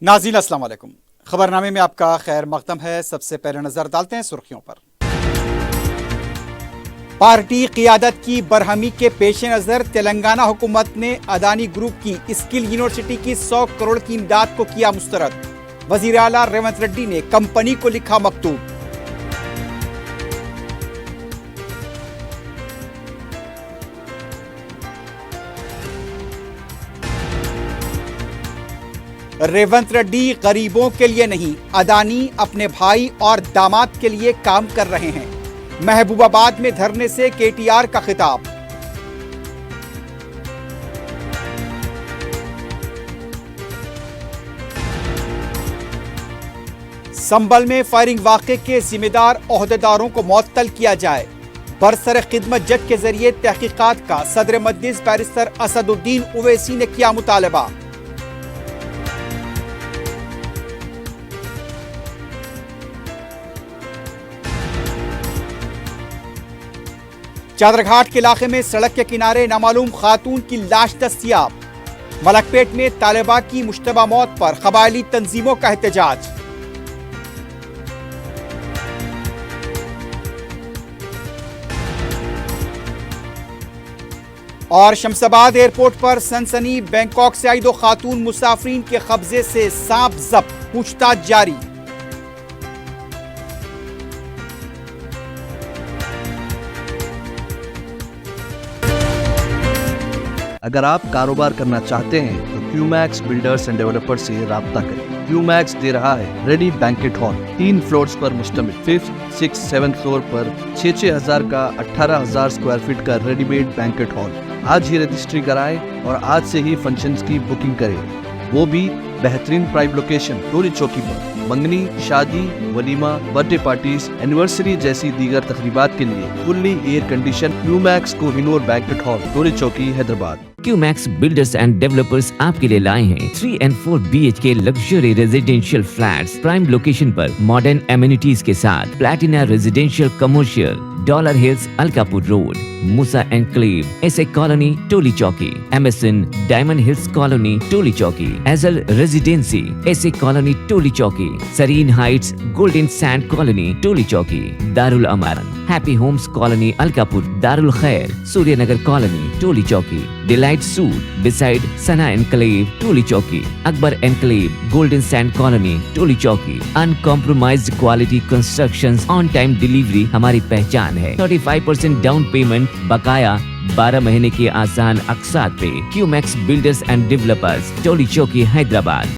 नाज़रीन अस्सलाम वालेकुम। खबरनामे में आपका खैर मकदम है। सबसे पहले नजर डालते हैं सुर्खियों पर। पार्टी क़ियादत की बरहमी के पेश नज़र तेलंगाना हुकूमत ने अदानी ग्रुप की स्किल यूनिवर्सिटी की 100 करोड़ की इमदाद को किया मुस्तरद। वज़ीर आला रेवंत रेड्डी ने कंपनी को लिखा मकतूब। रेवंत रेड्डी गरीबों के लिए नहीं, अदानी अपने भाई और दामाद के लिए काम कर रहे हैं। महबूबाबाद में धरने से केटीआर का खिताब। संभल में फायरिंग वाक़े के जिम्मेदार ओहदेदारों को मुअत्तल किया जाए। बरसर खिदमत जज के जरिए तहकीकात का सदर मजलिस बैरिस्टर असदुद्दीन ओवैसी ने किया मुतालबा। चादरघाट के इलाके में सड़क के किनारे नामालूम खातून की लाश दस्तयाब। मलकपेट में तालिबा की मुश्तबा मौत पर कबायली तंजीमों का एहतजाज। और शमशाबाद एयरपोर्ट पर सनसनी, बैंकॉक से आई 2 खातून मुसाफिरीन के कब्जे से सांप जब्त, पूछताछ जारी। अगर आप कारोबार करना चाहते हैं तो क्यूमैक्स बिल्डर्स एंड डेवलपर्स से राब्ता करें। क्यूमैक्स दे रहा है रेडी बैंकेट हॉल, 3 फ्लोर्स पर मुश्तमिल। 5th, 6th, 7th फ्लोर पर 6,000 का 18,000 स्क्वायर फीट का रेडीमेड बैंकेट हॉल। आज ही रजिस्ट्री कराएं और आज से ही फंक्शंस की बुकिंग करें, वो भी बेहतरीन प्राइम लोकेशन टोली चौकी पर। मंगनी, शादी, वलीमा, बर्थडे पार्टीज, एनिवर्सरी जैसी दीगर तकरीबात के लिए fully air condition Qmax Kohinoor banquet hall, Toli Chowki, Hyderabad. Qmax builders and developers आपके लिए लाए हैं 3 and 4 BHK luxury residential flats prime location पर मॉडर्न एमिनिटीज के साथ। Platina residential commercial, dollar hills, Alkapur road, Moosa enclave, SA colony, Toli Chowki, MSN diamond hills colony, Toli Chowki, Ajal residency, SA colony, Toli Chowki, Sareen heights, golden sand colony, Toli Chowki, Darul Aman, happy homes colony, Alkapur, Darul Khair, Suryanagar colony, Toli Chowki, delight suite beside Sana enclave, Toli Chowki, Akbar enclave, golden sand colony, Toli Chowki. Uncompromised quality constructions, on time delivery हमारी पहचान है। 35% down payment, बकाया 12 महीने के आसान अक़सात पे। QMax builders and developers, टोली चौकी, हैदराबाद।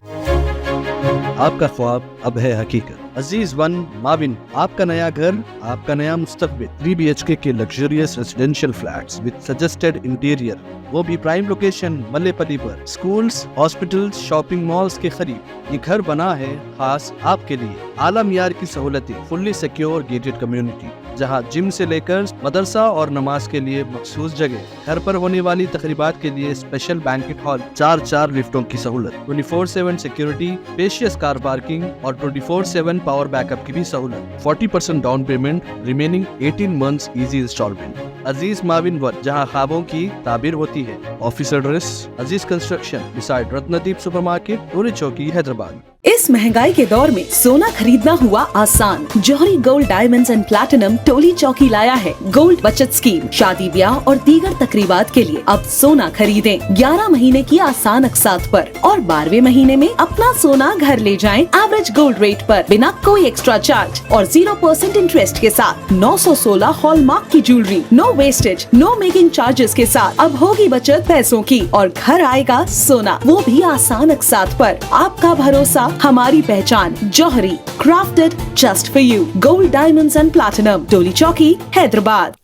आपका ख्वाब अब है हकीकत। अजीज वन माविन, आपका नया घर, आपका नया मुस्तकबिल। 3 BHK के luxurious residential flats with suggested interior, वो भी प्राइम लोकेशन मल्लेपल्ली पर। स्कूल्स, हॉस्पिटल्स, शॉपिंग मॉल्स के करीब ये घर बना है खास आपके लिए। आला मियार की सहूलतें, फुल्ली सिक्योर गेटेड कम्युनिटी जहां जिम से लेकर मदरसा और नमाज के लिए मखसूस जगह। घर पर होने वाली तकरीबात के लिए स्पेशल बैंकेट हॉल, 4 लिफ्टों की सहूलत, 24/7 सिक्योरिटी, स्पेशियस कार पार्किंग और 24/7 पावर बैकअप की भी सहूलत। 40% down payment, remaining 18 months easy installment. Aziz Mavin one, जहां ख्वाबों की ताबीर होती है। Office address Aziz construction beside Ratnadeep supermarket, Toli Chowki, Hyderabad. इस महंगाई के दौर में सोना खरीदना हुआ आसान। जौहरी gold diamonds and platinum Toli चौकी लाया है गोल्ड बचत स्कीम। शादी, ब्याह और दीगर तकरीबात के लिए अब सोना खरीदें 11 महीने की आसान अक़सात पर और 12वें महीने में अपना सोना घर ले जाएं एवरेज गोल्ड रेट पर, बिना कोई एक्स्ट्रा चार्ज और 0% इंटरेस्ट के साथ। 916 हॉलमार्क की jewellery, no wastage, no making charges के साथ। अब होगी बचत पैसों की और घर आएगा सोना, वो भी आसान अक़सात पर। आपका भरोसा, हमारी पहचान। Jauhari, crafted just for you, gold diamonds and platinum, Toli Chowki, Hyderabad.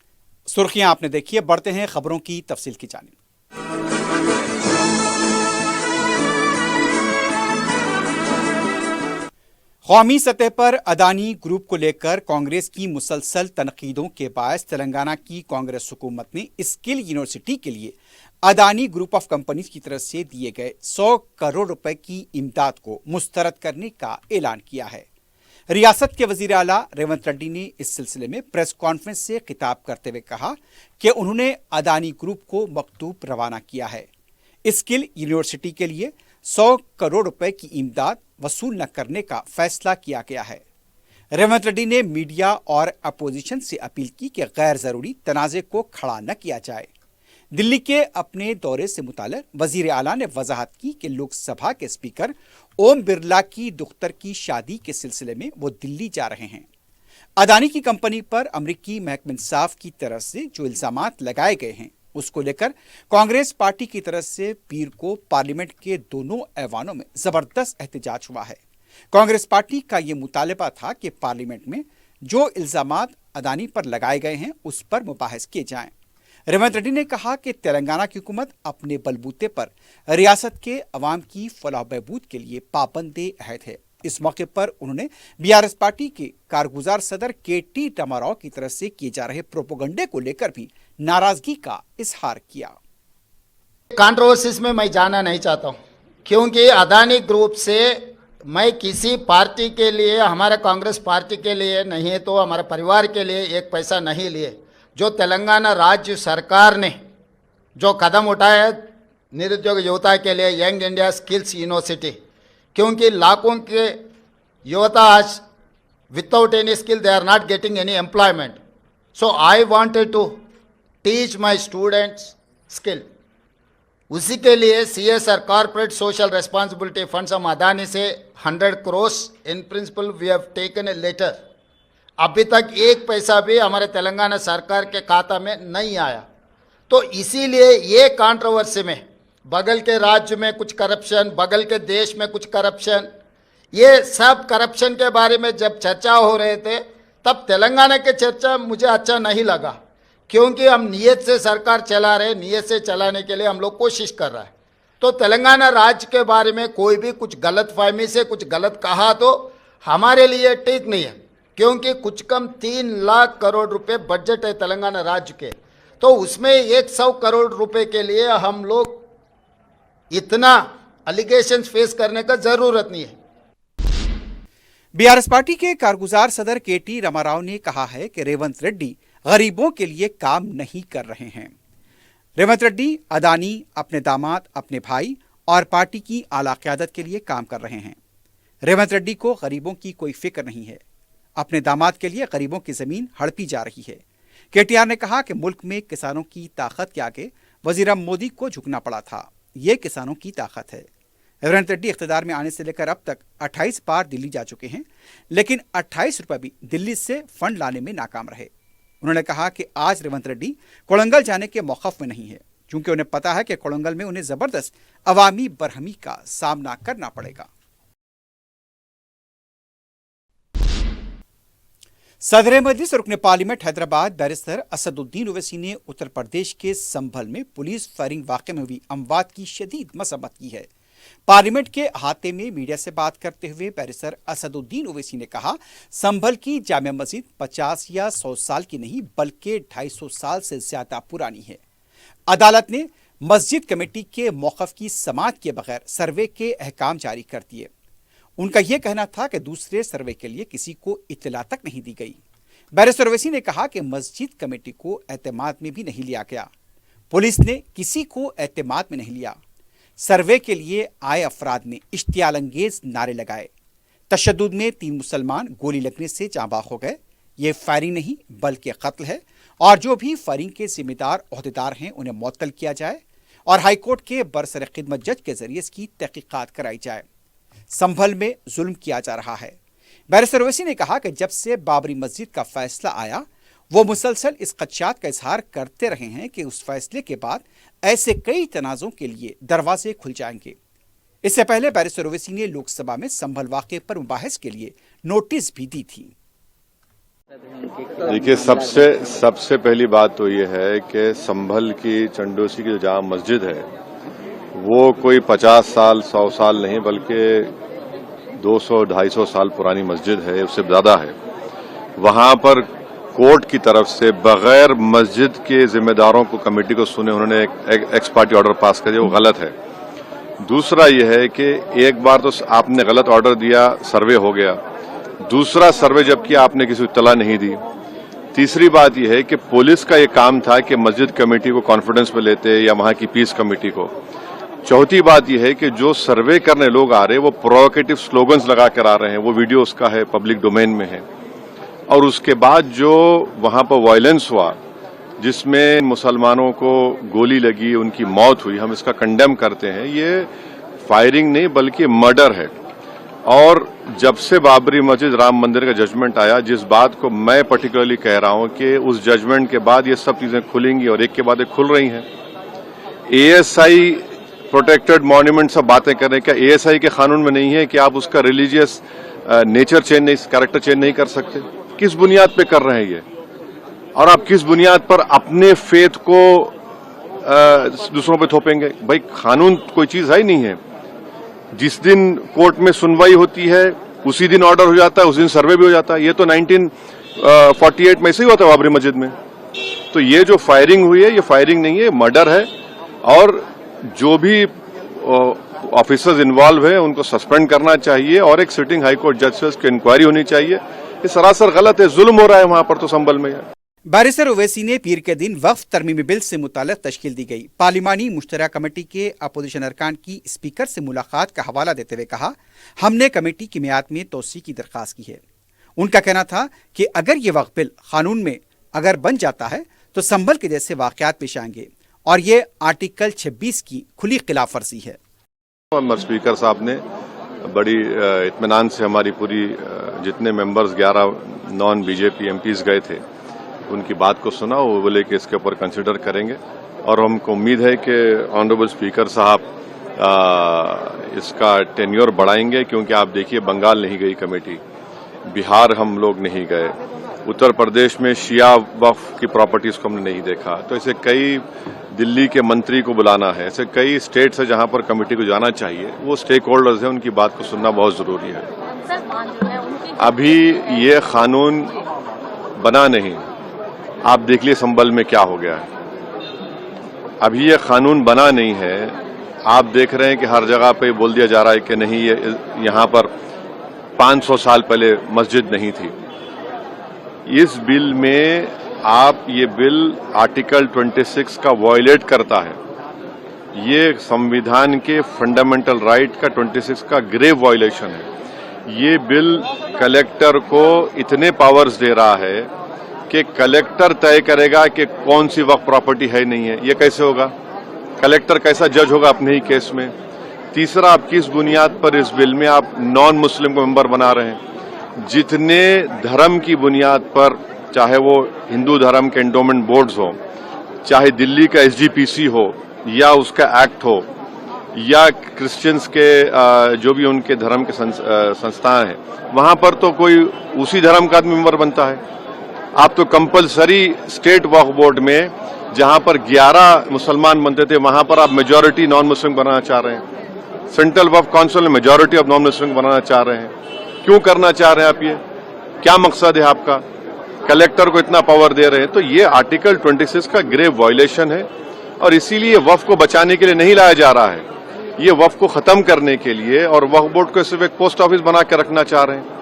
सुर्खियां आपने देखी है, बढ़ते हैं खबरों की तफसील की जानिब। कौमी सतह पर अदानी ग्रुप को लेकर कांग्रेस की मुसलसल तनकीदों के बायस तेलंगाना की कांग्रेस हुकूमत ने स्किल यूनिवर्सिटी के लिए अदानी ग्रुप ऑफ कंपनीज की तरफ से दिए गए 100 करोड़ रुपए की इमदाद को मुस्तरद करने का ऐलान किया है। रियासत के वजीर आला रेवंत रेड्डी ने इस सिलसिले में प्रेस कॉन्फ्रेंस से खिताब करते हुए कहा कि उन्होंने अदानी ग्रुप को मकतूब रवाना किया है। स्किल यूनिवर्सिटी के लिए 100 करोड़ रुपए की इमदाद वसूल न करने का फैसला किया गया है। रेवंत रेड्डी ने मीडिया और अपोजिशन से अपील की कि गैर जरूरी तनाज़े को खड़ा न किया जाए। दिल्ली के अपने दौरे से मुताल्लिक़ वजीर आला ने वजाहत की कि लोकसभा के स्पीकर ओम बिरला की दुख्तर की शादी के सिलसिले में वो दिल्ली जा रहे हैं। अदानी की कंपनी पर अमरीकी महकमा इंसाफ की तरफ से जो इल्जामात लगाए गए हैं उसको लेकर कांग्रेस पार्टी की तरफ से पीर को पार्लियामेंट के दोनों ऐवानों में जबरदस्त एहतजाज हुआ है। कांग्रेस पार्टी का ये मुतालबा था कि पार्लियामेंट में जो इल्जामात अदानी पर लगाए गए हैं उस पर मुबाहिस किए जाएं। रेवंत रेड्डी ने कहा कि तेलंगाना की हुकूमत अपने बलबूते पर रियासत के अवाम की फलाह बहबूद के लिए पाबंद अहद है। इस मौके पर उन्होंने बीआरएस पार्टी के कारगुजार सदर केटी रामाराव की तरफ से किए जा रहे प्रोपोगंडे को लेकर भी नाराजगी का इजहार किया। कंट्रोवर्सीज में मैं जाना नहीं चाहता हूं, क्योंकि अदानी ग्रुप से मैं किसी पार्टी के लिए, हमारे कांग्रेस पार्टी के लिए नहीं तो हमारे परिवार के लिए एक पैसा नहीं लिए। जो तेलंगाना राज्य सरकार ने जो कदम उठाया निरुद्योग युवता के लिए यंग इंडिया स्किल्स यूनिवर्सिटी, क्योंकि लाखों के युवता आज without any skill they are not getting any employment. So I wanted to teach my students skill. उसी के लिए CSR corporate social responsibility funds हम अदानी से 100 crore in principle we have taken a letter. अभी तक एक पैसा भी हमारे तेलंगाना सरकार के खाता में नहीं आया। तो इसीलिए ये कंट्रोवर्सी में बगल के राज्य में कुछ करप्शन, बगल के देश में कुछ करप्शन, ये सब करप्शन के बारे में जब चर्चा हो रहे थे तब तेलंगाना के चर्चा मुझे अच्छा नहीं लगा, क्योंकि हम नियत से सरकार चला रहे, नियत से चलाने के लिए हम लोग कोशिश कर रहा है। तो तेलंगाना राज्य के बारे में कोई भी कुछ गलत फहमी से कुछ गलत कहा तो हमारे लिए ठीक नहीं है, क्योंकि कुछ कम 3 लाख करोड़ रुपए बजट है तेलंगाना राज्य के। तो उसमें 100 करोड़ रुपए के लिए हम लोग इतना एलिगेशंस फेस करने का जरूरत नहीं है। बीआरएस पार्टी के कारगुजार सदर केटी रामाराव ने कहा है कि रेवंत रेड्डी गरीबों के लिए काम नहीं कर रहे हैं। रेवंत रेड्डी अदानी, अपने दामाद, अपने भाई और पार्टी की आला क़यादत के लिए काम कर रहे हैं। रेवंत रेड्डी को गरीबों की कोई फिक्र नहीं है। अपने दामाद के लिए गरीबों की जमीन हड़पी जा रही है। केटीआर ने कहा कि मुल्क में किसानों की ताकत के आगे वजीर मोदी को झुकना पड़ा था। ये किसानों की ताकत है। रेवंत रेड्डी इख्तिदार में आने से लेकर अब तक 28 बार दिल्ली जा चुके हैं, लेकिन 28 रुपये भी दिल्ली से फंड लाने में नाकाम रहे। उन्होंने कहा कि आज रेवंत रेड्डी कोलंगल जाने के मौक़िफ़ में नहीं है, क्योंकि उन्हें पता है कि कोलंगल में उन्हें ज़बरदस्त अवामी बरहमी का सामना करना पड़ेगा। सदर मजलिस रुकन पार्लियामेंट हैदराबाद बैरिस्टर असदुद्दीन ओवैसी ने उत्तर प्रदेश के संभल में पुलिस फायरिंग वाक़े में हुई अमवात की शदीद मसम्मत की है। पार्लियामेंट के अहाते में मीडिया से बात करते हुए बैरिस्टर असदुद्दीन ओवैसी ने कहा, संभल की जामिया मस्जिद 50 या 100 साल की नहीं बल्कि 250 साल से ज्यादा पुरानी है। अदालत ने मस्जिद कमेटी के मौक़िफ़ की समाअत के बगैर सर्वे के अहकाम जारी कर दिए। उनका यह कहना था कि दूसरे सर्वे के लिए किसी को इत्तला तक नहीं दी गई। बैरिस्टर ओवैसी ने कहा कि मस्जिद कमेटी को एतमाद में भी नहीं लिया गया। पुलिस ने किसी को एतमाद में नहीं लिया। सर्वे के लिए आए अफराद ने इश्तियाल अंगेज नारे लगाए। तशद्दुद में 3 मुसलमान गोली लगने से जाँ बाख हो गए। ये फायरिंग नहीं बल्कि कत्ल है, और जो भी फायरिंग के जिम्मेदार ओहदेदार हैं उन्हें मुअत्तल किया जाए और हाईकोर्ट के बरसर खिदमत जज के जरिए इसकी तहकीकात कराई जाए। संभल में जुल्म किया जा रहा है। बैरिस्टर ओवैसी ने कहा कि जब से बाबरी मस्जिद का फैसला आया वो मुसलसल इस खदशात का इजहार करते रहे हैं कि उस फैसले के बाद ऐसे कई तनाज़ों के लिए दरवाजे खुल जाएंगे। इससे पहले बैरिस्टर ओवैसी ने लोकसभा में संभल वाक़े पर मुबाहिस के लिए नोटिस भी दी थी। देखिए, सबसे पहली बात तो ये है कि संभल की चंडोसी की जो जामा मस्जिद है वो कोई 50 साल 100 साल नहीं बल्कि 200-250 साल पुरानी मस्जिद है, उससे ज़्यादा है। वहाँ पर कोर्ट की तरफ से बगैर मस्जिद के जिम्मेदारों को कमेटी को सुने उन्होंने एक एक्स पार्टी ऑर्डर पास कर दिया, वो गलत है। दूसरा यह है कि एक बार तो आपने गलत ऑर्डर दिया, सर्वे हो गया। दूसरा सर्वे जब किया आपने किसी को इत्तला नहीं दी। तीसरी बात यह है कि पुलिस का ये काम था कि मस्जिद कमेटी को कॉन्फिडेंस में लेते या वहाँ की पीस कमेटी को। चौथी बात यह है कि जो सर्वे करने लोग आ रहे हैं वो प्रोवोकेटिव स्लोगन्स लगा कर आ रहे हैं, वो वीडियो उसका है, पब्लिक डोमेन में है। और उसके बाद जो वहां पर वायलेंस हुआ जिसमें मुसलमानों को गोली लगी, उनकी मौत हुई, हम इसका कंडेम करते हैं। ये फायरिंग नहीं बल्कि मर्डर है। और जब से बाबरी मस्जिद राम मंदिर का जजमेंट आया, जिस बात को मैं पर्टिकुलरली कह रहा हूं कि उस जजमेंट के बाद ये सब चीजें खुलेंगी और एक के बाद एक खुल रही हैं। एएसआई प्रोटेक्टेड मॉन्यूमेंट सब बातें कर रहे हैं, क्या एएसआई के कानून में नहीं है कि आप उसका रिलीजियस नेचर चेंज नहीं, कैरेक्टर चेंज नहीं कर सकते? किस बुनियाद पे कर रहे हैं ये? और आप किस बुनियाद पर अपने फेथ को दूसरों पे थोपेंगे? भाई कानून कोई चीज है ही नहीं है। जिस दिन कोर्ट में सुनवाई होती है उसी दिन ऑर्डर हो जाता है, उस दिन सर्वे भी हो जाता है। ये तो 1948 में ऐसे ही होता है बाबरी मस्जिद में। तो ये जो फायरिंग हुई है ये फायरिंग नहीं है, मर्डर है। और जो भी ऑफिसर्स इन्वॉल्व है उनको सस्पेंड करना चाहिए और एक सिटिंग हाई कोर्ट जज से उसकी इंक्वायरी होनी चाहिए। ये सरासर गलत है, जुल्म हो रहा है वहां पर तो संभल में। बैरिस्टर ओवैसी ने पीर के दिन वक्फ तरमीमी बिल से मुताल्लिक तश्कील दी गई पार्लिमानी मुश्तरका कमेटी के अपोजिशन अरकान की स्पीकर से मुलाकात का हवाला देते हुए कहा, हमने कमेटी की मियाद में तोसी की दरख्वास्त की है। उनका कहना था कि अगर ये वक्फ बिल कानून में अगर बन जाता है तो संभल के जैसे वाकयात पेश आएंगे और ये आर्टिकल 26 की खुली खिलाफ वर्जी है। स्पीकर साहब ने बड़ी इत्मीनान से हमारी पूरी जितने मेंबर्स 11 नॉन बीजेपी एमपीज गए थे उनकी बात को सुना। वो बोले कि इसके ऊपर कंसिडर करेंगे और हमको उम्मीद है कि ऑनरेबल स्पीकर साहब इसका टेन्योर बढ़ाएंगे, क्योंकि आप देखिए बंगाल नहीं गई कमेटी, बिहार हम लोग नहीं गए, उत्तर प्रदेश में शिया वक्फ की प्रॉपर्टीज को हमने नहीं देखा। तो ऐसे कई दिल्ली के मंत्री को बुलाना है, ऐसे कई स्टेट्स है जहां पर कमेटी को जाना चाहिए। वो स्टेक होल्डर्स हैं, उनकी बात को सुनना बहुत जरूरी है। अभी ये कानून बना नहीं, आप देख लिए संभल में क्या हो गया है। अभी ये कानून बना नहीं है, आप देख रहे हैं कि हर जगह पे बोल दिया जा रहा है कि नहीं ये यहाँ पर 500 साल पहले मस्जिद नहीं थी। इस बिल में आप ये बिल आर्टिकल 26 का वायलेट करता है। ये संविधान के फंडामेंटल राइट का 26 का ग्रेव वायलेशन है। ये बिल कलेक्टर को इतने पावर्स दे रहा है कि कलेक्टर तय करेगा कि कौन सी वक्फ प्रॉपर्टी है नहीं है। ये कैसे होगा? कलेक्टर कैसा जज होगा अपने ही केस में? तीसरा, आप किस बुनियाद पर इस बिल में आप नॉन मुस्लिम को मेंबर बना रहे हैं? जितने धर्म की बुनियाद पर, चाहे वो हिंदू धर्म के एंडोमेंट बोर्ड्स हो, चाहे दिल्ली का एसजीपीसी हो या उसका एक्ट हो, या क्रिश्चियंस के जो भी उनके धर्म के संस्थाएं हैं, वहां पर तो कोई उसी धर्म का आदमी मेंबर बनता है। आप तो कंपलसरी स्टेट वक्फ बोर्ड में जहां पर 11 मुसलमान बनते थे वहां पर आप मेजॉरिटी नॉन मुस्लिम बनाना चाह रहे हैं। सेंट्रल वक्फ काउंसिल में मेजॉरिटी ऑफ नॉन मुस्लिम बनाना चाह रहे हैं। क्यों करना चाह रहे हैं आप? ये क्या मकसद है आपका? कलेक्टर को इतना पावर दे रहे हैं। तो ये आर्टिकल 26 का ग्रेव वायलेशन है और इसीलिए वक्फ को बचाने के लिए नहीं लाया जा रहा है, ये वक्फ को खत्म करने के लिए, और वक्फ बोर्ड को सिर्फ एक पोस्ट ऑफिस बना के रखना चाह रहे हैं।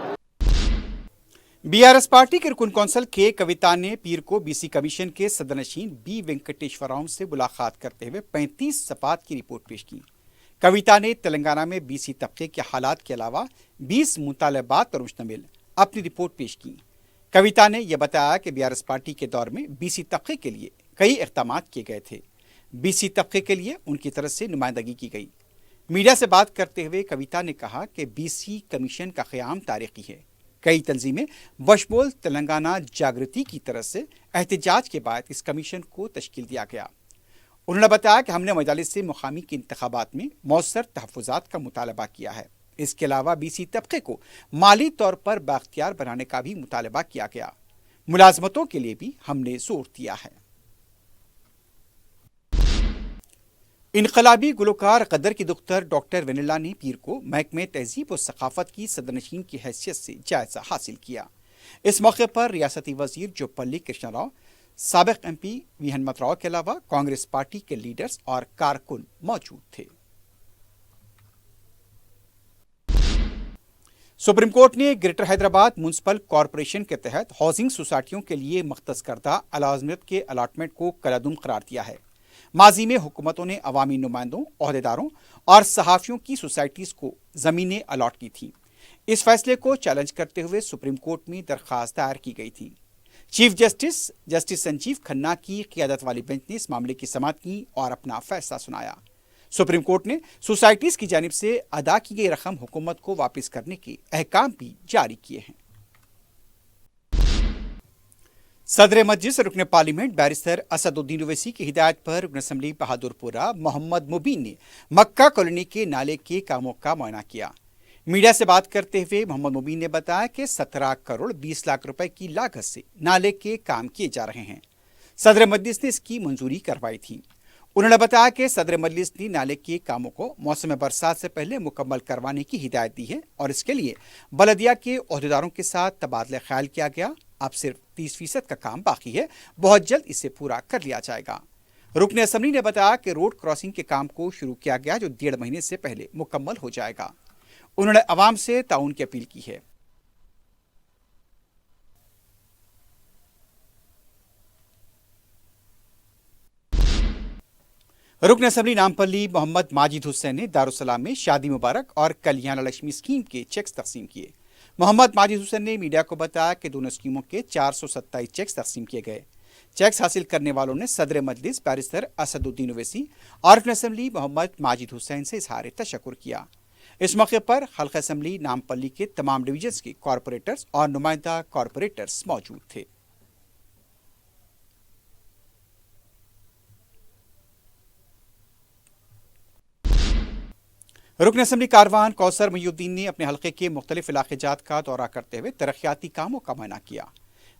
बीआरएस पार्टी के रुकन कौंसल के कविता ने पीर को बीसी कमीशन के सदरनशीन बी वेंकटेश्वराव से मुलाकात करते हुए 35 सफात की रिपोर्ट पेश की। कविता ने तेलंगाना में बीसी तबके के हालात के अलावा 20 मुतालबात पर मुश्तमिल अपनी रिपोर्ट पेश की। कविता ने यह बताया कि बीआरएस पार्टी के दौर में बीसी तबके के लिए कई इक़दाम किए गए थे। बीसी तबके के लिए उनकी तरफ से नुमाइंदगी की गई। मीडिया से बात करते हुए कविता ने कहा कि बीसी कमीशन का क़याम तारीखी है। कई तंजीमें बशमूल तेलंगाना जागृति की तरफ से एहतजाज के बाद इस कमीशन को तश्कील दिया गया। उन्होंने बताया कि हमने मजालिस से मुकामी के इंतखाबात में मौसर तहफ़्फ़ुज़ात का मुतालबा किया है। इसके अलावा बीसी तबके को माली तौर पर बाख्तियार बनाने का भी मुतालबा किया गया। मुलाजमतों के लिए भी हमने जोर दिया है। इनकलाबी गुलकार कदर की दुख्तर डॉक्टर वेनिला ने पीर को महकमे तहजीब और सकाफत की सदरनशीन की हैसियत से जायजा हासिल किया। इस मौके पर रियासती वजीर जोपल्ली कृष्णा राव, साबिक एमपी वी हनुमत राव के अलावा कांग्रेस पार्टी के लीडर्स और कारकुन मौजूद थे। सुप्रीम कोर्ट ने ग्रेटर हैदराबाद म्युनिसिपल कॉरपोरेशन के तहत हाउसिंग सोसाइटियों के लिए मख्तस करदा अलाजमत के अलाटमेंट को कलादुम करार दिया है। माजी में हुकूमतों ने अवामी नुमाइंदों, ओहदेदारों और सहाफ़ियों की सोसाइटीज़ को ज़मीनें अलॉट की थी। इस फैसले को चैलेंज करते हुए सुप्रीम कोर्ट में दरख्वास्त दायर की गई थी। चीफ जस्टिस संजीव खन्ना की क़ियादत वाली बेंच ने इस मामले की समाअत की और अपना फैसला सुनाया। सुप्रीम कोर्ट ने सोसाइटीज़ की जानिब से अदा की गई रकम हुकूमत को वापस करने के अहकाम भी जारी किए हैं। सदर मजलिस रुकन पार्लियामेंट बैरिस्टर असदुद्दीन ओवैसी की हिदायत पर रुकन असम्बली बहादुरपुरा मोहम्मद मुबीन ने मक्का कॉलोनी के नाले के कामों का मुआयना किया। मीडिया से बात करते हुए मोहम्मद मुबीन ने बताया कि 17 करोड़ 20 लाख रुपए की लागत से नाले के काम किए जा रहे हैं। सदर मजलिस ने इसकी मंजूरी करवाई थी। उन्होंने बताया कि सदर मजलिस ने नाले के कामों को मौसम बरसात से पहले मुकम्मल करवाने की हिदायत दी है और इसके लिए बलदिया के ओहदेदारों के साथ तबादला ख्याल किया गया। अब सिर्फ 30% का काम बाकी है, बहुत जल्द इसे पूरा कर लिया जाएगा। रुकन असम्बली ने बताया कि रोड क्रॉसिंग के काम को शुरू किया गया, जो 1.5 महीने से पहले मुकम्मल हो जाएगा। उन्होंने अवाम से ताउन की अपील की है। रुकन असम्बली नामपल्ली मोहम्मद माजिद हुसैन ने दारुसलाम में शादी मुबारक और कल्याण लक्ष्मी स्कीम के चेक्स तकसीम किए। मोहम्मद माजिद हुसैन ने मीडिया को बताया कि दोनों स्कीमों के 427 चेक्स तकसीम किए गए। चेक्स हासिल करने वालों ने सदर मजलिस बैरिस्टर असदुद्दीन ओवैसी और रुकन असम्बली मोहम्मद माजिद हुसैन से इजहार तशक्कुर किया। इस मौके पर हल्का असम्बली नामपल्ली के तमाम डिवीजन्स के कॉरपोरेटर्स और नुमाइंदा कॉरपोरेटर्स मौजूद थे। रुकन असम्बली कारवान कौसर मुहिउद्दीन ने अपने हल्के के मुख्तलिफ इलाके जात का दौरा करते हुए तरक्याती कामों का मुआयना किया।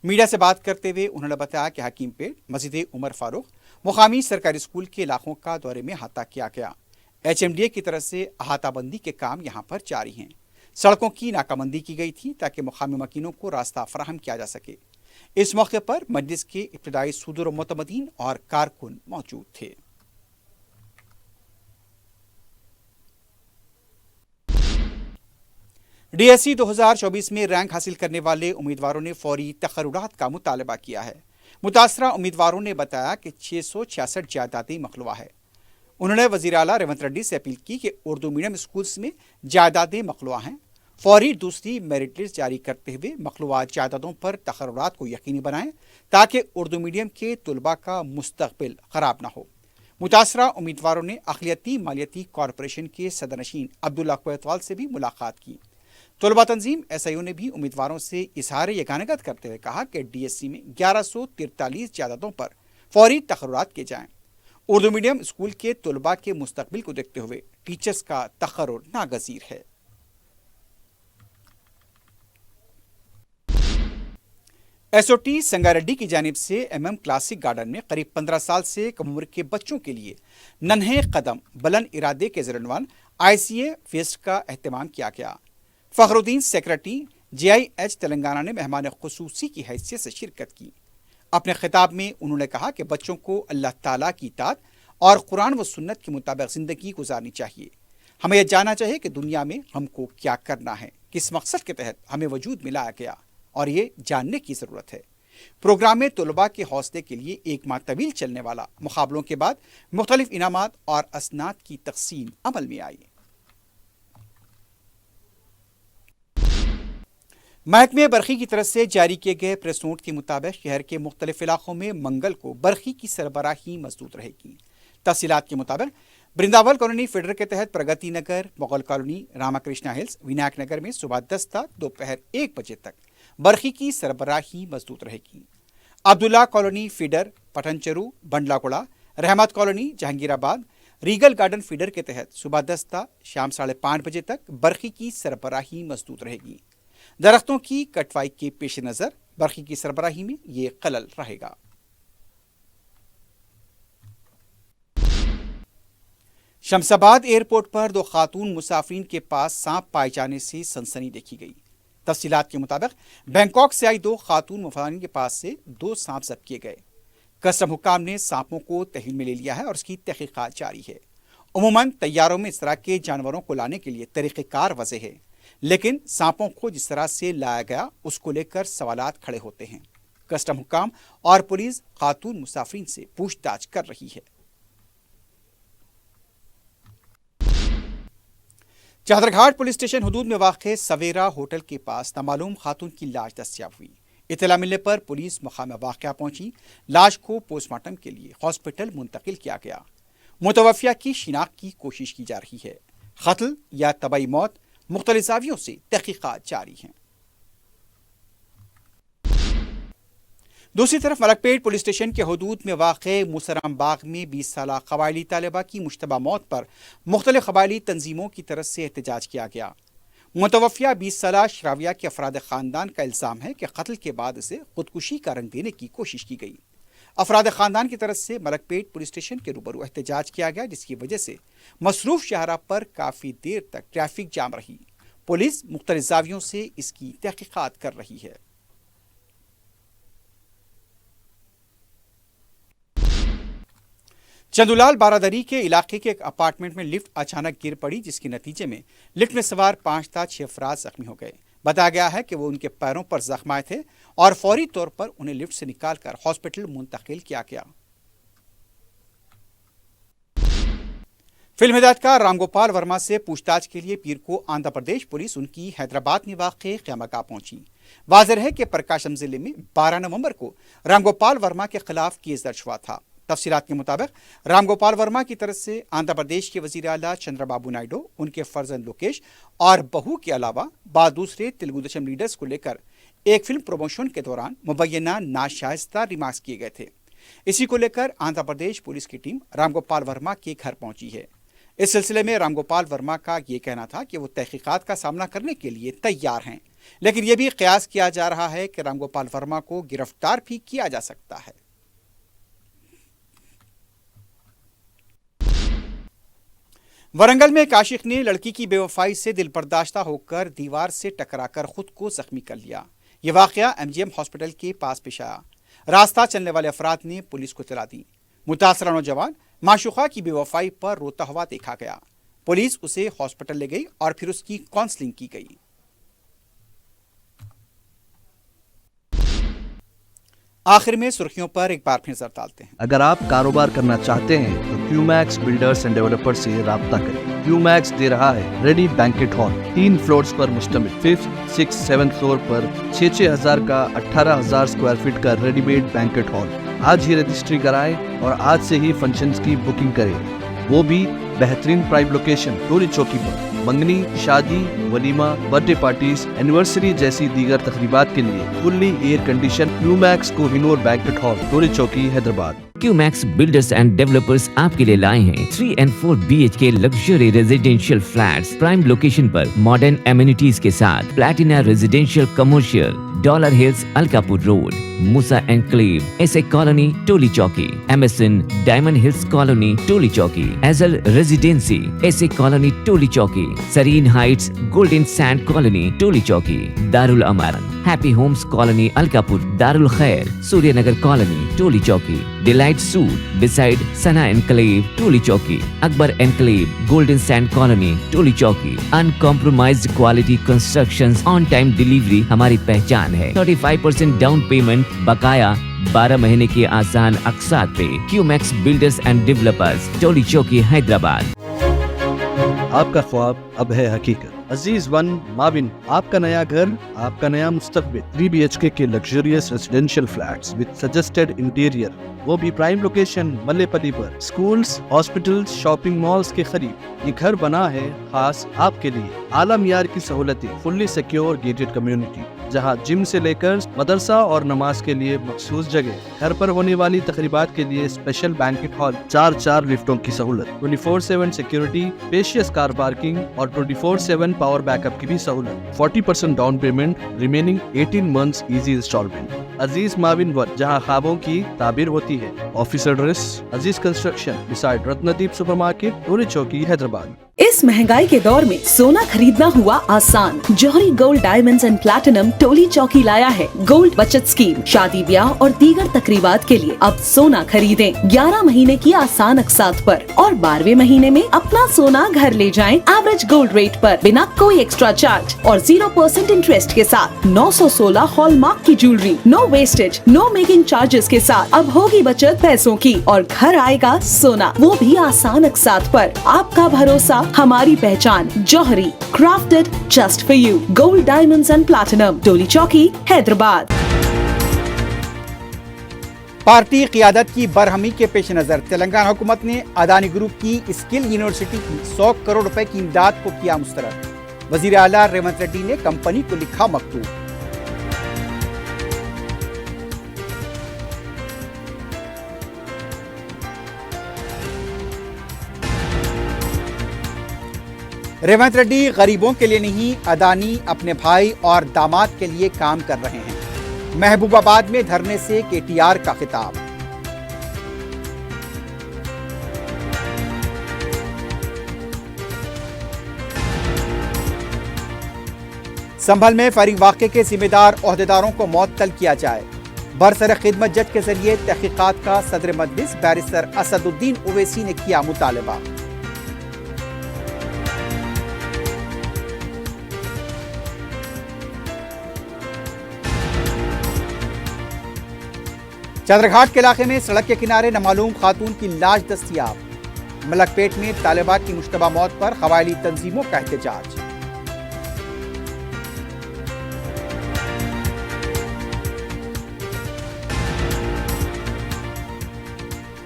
मीडिया से बात करते हुए उन्होंने बताया कि हकीम पेट, मस्जिद उमर फारूक, मुकामी सरकारी स्कूल के इलाकों का दौरे में अहाता किया गया। HMDA की तरफ से अहाताबंदी के काम यहाँ पर जारी हैं। सड़कों की नाकाबंदी की गई थी ताकि मुकामी मकीनों को रास्ता फराहम किया जा सके। इस मौके पर मजलिस के इब्तिदाई सदर व मुतमदीन और कारकुन मौजूद थे। DSE 2024 में रैंक हासिल करने वाले उम्मीदवारों ने फौरी तकर्रुरात का मुतालबा किया है। मुतासरा उम्मीदवारों ने बताया कि 666 जायदादें मखलूआ है। उन्होंने वज़ीर आला रेवंत रेड्डी से अपील की कि उर्दू मीडियम स्कूल्स में जायदादें मखलूआ हैं। फौरी दूसरी मेरिट लिस्ट जारी करते हुए मखलूआ जायदादों पर तकर्रुरात को यकीनी बनाएं ताकि उर्दू मीडियम के तुलबा का मुस्तकबिल ख़राब ना हो। मुतासरा उम्मीदवारों ने अक़लियती मालियती कॉरपोरेशन के सदरनशीन अब्दुल्ला कोतवाल से भी मुलाकात की। तलबा तंजीम SIO ने भी उम्मीदवारों से इजहार यकानगत करते हुए कहा कि DSE में 1143 जायदादों पर फौरी तकर्रुरात किए जाएं। उर्दू मीडियम स्कूल के तलबा के मुस्तकबिल को देखते हुए टीचर्स का तकर्रुर नागजीर है। SOT संगारेड्डी की जानिब से MM क्लासिक गार्डन में करीब 15 साल से कम उम्र के बच्चों के लिए नन्हे कदम बुलंद इरादे के ज़रिए ICA फेस्ट का एहतमाम किया गया। फखरुद्दीन सेक्रेटरी JIH तेलंगाना ने मेहमान खुसूसी की हैसियत से शिरकत की। अपने खिताब में उन्होंने कहा कि बच्चों को अल्लाह ताला की इताअत और कुरान व सुन्नत के मुताबिक ज़िंदगी गुजारनी चाहिए। हमें यह जानना चाहिए कि दुनिया में हमको क्या करना है, किस मकसद के तहत हमें वजूद में लाया गया, और ये जानने की ज़रूरत है। प्रोग्राम में तलबा के हौसले के लिए 1 माह तवील चलने वाला मुकाबलों के बाद मुख्तलिफ इनामात और असनाद की तकसीम अमल में आई। महकमे बरखी की तरफ से जारी किए गए प्रेस नोट के मुताबिक शहर के मुख्तलिफ इलाकों में मंगल को बरखी की सरबराही मजबूत रहेगी। तफसीलात के मुताबिक वृंदावन कॉलोनी फीडर के तहत प्रगति नगर, मुगल कॉलोनी, रामाकृष्णा हिल्स, विनायक नगर में सुबह 10 तक दोपहर 1 बजे तक बरखी की सरबराही मजबूत रहेगी। अब्दुल्ला कॉलोनी फीडर, पठनचरू, बंडलागुड़ा, रहमत colony, Jahangirabad, Regal garden feeder के तहत सुबह 10 तक शाम 5:30 बजे तक बरखी की सरबराही मजबूत रहेगी। दरख्तों की कटवाई के पेश नज़र बरखी की सरबराही में ये खलल रहेगा। शमशाबाद एयरपोर्ट पर 2 खातून मुसाफिरीन के पास सांप पाए जाने से सनसनी देखी गई। तफसीलात के मुताबिक बैंकॉक से आई 2 खातून मुसाफिरीन के पास से 2 सांप जब्त किए गए। कस्टम हुक्काम ने सांपों को तहवील में ले लिया है और इसकी तहकीकात जारी है। उमूमन तैयारों में इस तरह के जानवरों को लाने के लिए तरीक़ेकार वज़ह है, लेकिन सांपों को जिस तरह से लाया गया उसको लेकर सवालात खड़े होते हैं। कस्टम हुक्काम और पुलिस खातून मुसाफिरीन से पूछताछ कर रही है। चादरघाट पुलिस स्टेशन हदूद में वाक़ सवेरा होटल के पास नामालूम खातून की लाश दस्तयाब हुई। इत्तला मिलने पर पुलिस मकाम वाक़या पहुंची। लाश को पोस्टमार्टम के लिए हॉस्पिटल मुंतकिल किया गया। मुतवफ़िया की शिनाख्त की कोशिश की जा रही है। क़त्ल या तबाही मौत, मुख्तलिफ ज़ावियों से तहक़ीक़ात जारी हैं। दूसरी तरफ मलकपेट पुलिस स्टेशन के हदूद में वाक़े मुसराम बाग में 20 साला क़बायली तालिबा की मुश्तबा मौत पर मुख्तलिफ क़बायली तंजीमों की तरफ से एहतजाज किया गया। मुतवफ़िया 20 साला शराविया के अफराद ख़ानदान का इल्ज़ाम है कि कत्ल के बाद उसे खुदकुशी का रंग देने की कोशिश की गई। अफराद ख़ानदान की तरफ से मलकपेट पुलिस स्टेशन के रूबरू एहतजाज किया गया, जिसकी वजह से मसरूफ़ शाहरा पर काफ़ी देर तक ट्रैफिक जाम रही। पुलिस मुख्तलिफ ज़ावियों से इसकी तहक़ीक़ात कर रही है। चंदूलाल बारादरी के इलाके के एक अपार्टमेंट में लिफ्ट अचानक गिर पड़ी, जिसके नतीजे में लिफ्ट में सवार 5 था 6 अफराद जख्मी हो गए। बताया गया है कि वो उनके पैरों पर जख्म आए थे और फौरी तौर पर उन्हें लिफ्ट से निकालकर हॉस्पिटल मुंतकिल किया गया। फिल्म हिदायतकार रामगोपाल वर्मा से पूछताछ के लिए पीर को आंध्र प्रदेश पुलिस उनकी हैदराबाद में वाक़े क़यामगाह पहुंची। वाज़ेह है कि प्रकाशम जिले में 12 नवंबर को रामगोपाल वर्मा के खिलाफ केस दर्ज हुआ था। तफसीलात के मुताबिक रामगोपाल वर्मा की तरफ से आंध्र प्रदेश के वज़ीर आला चंद्रबाबू नायडू, उनके फर्जंद लोकेश और बहू के अलावा बाद दूसरे तेलुगु देशम लीडर्स को लेकर एक फिल्म प्रमोशन के दौरान मुबैना नाशाइस्ता रिमार्क्स किए गए थे। इसी को लेकर आंध्र प्रदेश पुलिस की टीम रामगोपाल वर्मा के घर पहुंची है। इस सिलसिले में रामगोपाल वर्मा का ये कहना था कि वो तहक़ीक़ात का सामना करने के लिए तैयार हैं, लेकिन यह भी क़यास किया जा रहा है कि रामगोपाल वर्मा को गिरफ्तार भी किया जा सकता है। वरंगल में एक आशिक ने लड़की की बेवफाई से दिलबर्दाश्ता होकर दीवार से टकराकर खुद को जख्मी कर लिया। ये वाक़या MGM हॉस्पिटल के पास पेश आया। रास्ता चलने वाले अफराद ने पुलिस को इत्तला दी। मुतासरा नौजवान माशूक़ा की बेवफाई पर रोता हुआ देखा गया। पुलिस उसे हॉस्पिटल ले गई और फिर उसकी काउंसलिंग की गई। आखिर में सुर्खियों पर एक बार फिर नजर डालते हैं। अगर आप कारोबार करना चाहते हैं तो क्यूमैक्स बिल्डर्स एंड डेवलपर्स से राब्ता करें। क्यूमैक्स दे रहा है रेडी बैंकेट हॉल 3 फ्लोर्स पर मुश्तमिल। 5th, 6th, 7th फ्लोर पर 6-6 हजार का 18,000 स्क्वायर फीट का रेडीमेड बैंकेट हॉल। आज ही रजिस्ट्री कराएं और आज से ही फंक्शंस की बुकिंग करें, वो भी बेहतरीन प्राइम लोकेशन टोली चौकी पर। मंगनी, शादी, वलीमा, बर्थडे पार्टीज, एनिवर्सरी जैसी दीगर तकरीबात के लिए fully air condition Qmax Kohinoor banquet hall Toli Chowki Hyderabad. Qmax builders and developers आपके लिए लाए हैं 3 and 4 BHK luxury residential flats prime location पर मॉडर्न एमिनिटीज के साथ। Platina residential commercial, dollar hills, Alkapur road, Moosa enclave, SA colony, Toli Chowki, MSN diamond hills colony, Toli Chowki, Ajal residency, SA colony, Toli Chowki, Sareen heights, golden sand colony, Toli Chowki, Darul Aman, happy homes colony, Alkapur, Darul Khair, Suryanagar colony, Toli Chowki, delight suite beside Sana enclave, Toli Chowki, Akbar enclave, golden sand colony, Toli Chowki. Uncompromised quality constructions, on time delivery हमारी पहचान है। 35% down payment, बकाया 12 महीने के आसान अक़सात पे। QMax builders and developers, टोली चौकी, हैदराबाद। आपका ख्वाब अब है हकीकत। अजीज वन माविन, आपका नया घर, आपका नया मुस्तकबिल। 3 BHK के luxurious residential flats with suggested interior, वो भी प्राइम लोकेशन मल्लेपल्ली पर। स्कूल्स, हॉस्पिटल्स, शॉपिंग मॉल्स के करीब ये घर बना है खास आपके लिए। आला मियार की सहूलतें, फुल्ली सिक्योर गेटेड कम्युनिटी, जहां जिम से लेकर मदरसा और नमाज के लिए मखसूस जगह। घर पर होने वाली तकरीबात के लिए स्पेशल बैंकेट हॉल, 4 लिफ्टों की सहूलत, 24/7 सिक्योरिटी, स्पेशियस कार पार्किंग और 24/7 पावर बैकअप की भी सहूलत। 40% down payment, remaining 18 months easy installment. Aziz Mavin one, जहां ख्वाबों की ताबीर होती है। Office address Aziz construction beside Ratnadeep supermarket, Toli Chowki, Hyderabad. इस महंगाई के दौर में सोना खरीदना हुआ आसान। जौहरी gold diamonds and platinum Toli चौकी लाया है गोल्ड बचत स्कीम। शादी ब्याह और दीगर तकरीबात के लिए अब सोना खरीदें 11 महीने की आसान अकसात पर और 12वें महीने में अपना सोना घर ले जाएं एवरेज गोल्ड रेट पर बिना कोई एक्स्ट्रा चार्ज और 0% इंटरेस्ट के साथ 916 हॉलमार्क की jewellery, no wastage, no making charges के साथ। अब होगी बचत पैसों की और घर आएगा सोना, वो भी आसान अकसात पर। आपका भरोसा हमारी पहचान, Jauhari, crafted just for you, gold diamonds and platinum, Toli Chowki, Hyderabad. Party क़ियादत की बरहमी के पेश नज़र तेलंगाना हुकूमत ने अदानी ग्रुप की स्किल यूनिवर्सिटी की 100 करोड़ रुपए की इमदाद को किया मुस्तरद। वज़ीर आला रेवंत रेड्डी ने कंपनी को लिखा मकतूब। रेवंत रेड्डी गरीबों के लिए नहीं, अदानी अपने भाई और दामाद के लिए काम कर रहे हैं। महबूबाबाद में धरने से केटीआर का खिताब। संभल में फायरिंग वाक़े के जिम्मेदार ओहदेदारों को मुअत्तल किया जाए। बरसर खिदमत जज के जरिए तहकीकात का सदर मजलिस बैरिस्टर असदुद्दीन ओवैसी ने किया मुतालबा। चंद्रघाट के इलाके में सड़क के किनारे नामालूम खातून की लाश दस्तयाब। मलकपेट में तालिबा की मुश्तबा मौत पर कबायली तंजीमों का एहतजाज।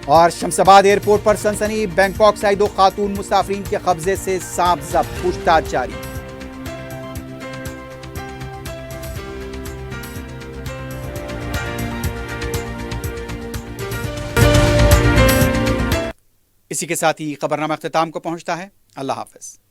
और शमशाबाद एयरपोर्ट पर सनसनी, बैंकॉक से आई 2 खातून मुसाफिरीन के कब्जे से सांप जब्त, पूछताछ जारी। इसी के साथ ही खबरनामा अख्तिताम को पहुंचता है। अल्लाह हाफ़िज़।